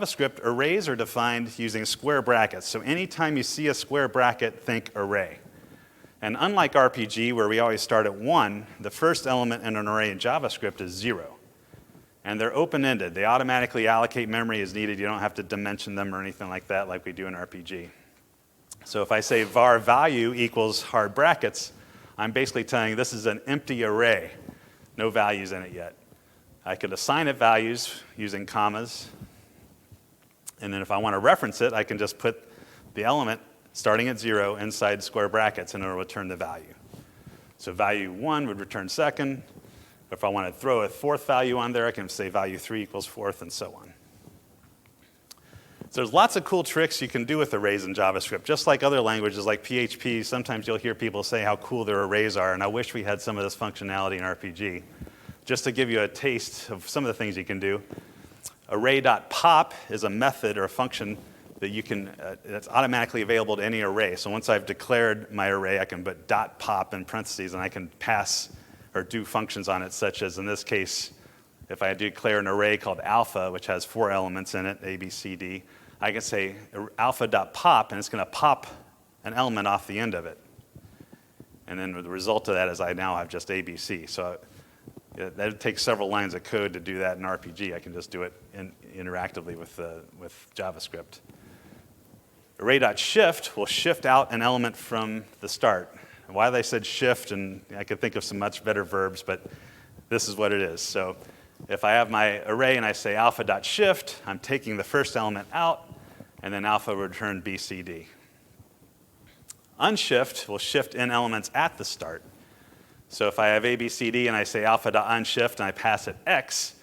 JavaScript, arrays are defined using square brackets. So anytime you see a square bracket, think array. And unlike RPG, where we always start at 1, the first element in an array in JavaScript is 0. And they're open-ended. They automatically allocate memory as needed. You don't have to dimension them or anything like that like we do in RPG. So if I say var value equals hard brackets, I'm basically telling you this is an empty array, no values in it yet. I could assign it values using commas. And then if I want to reference it, I can just put the element starting at 0 inside square brackets, and it'll return the value. So value 1 would return second. If I want to throw a fourth value on there, I can say value 3 equals fourth, and so on. So there's lots of cool tricks you can do with arrays in JavaScript. Just like other languages like PHP, sometimes you'll hear people say how cool their arrays are, and I wish we had some of this functionality in RPG. Just to give you a taste of some of the things you can do, array.pop is a method or a function that you can, that's automatically available to any array. So once I've declared my array, I can put .pop in parentheses, and I can pass or do functions on it, such as in this case, if I declare an array called alpha, which has 4 elements in it, A, B, C, D, I can say alpha.pop, and it's going to pop an element off the end of it. And then the result of that is I now have just ABC. So that takes several lines of code to do that in RPG. I can just do it interactively with JavaScript. Array.shift will shift out an element from the start. Why they said shift, and I could think of some much better verbs, but this is what it is. So if I have my array and I say alpha.shift, I'm taking the first element out, and then alpha will return BCD. Unshift will shift in elements at the start. So if I have ABCD and I say alpha.unshift and I pass it X,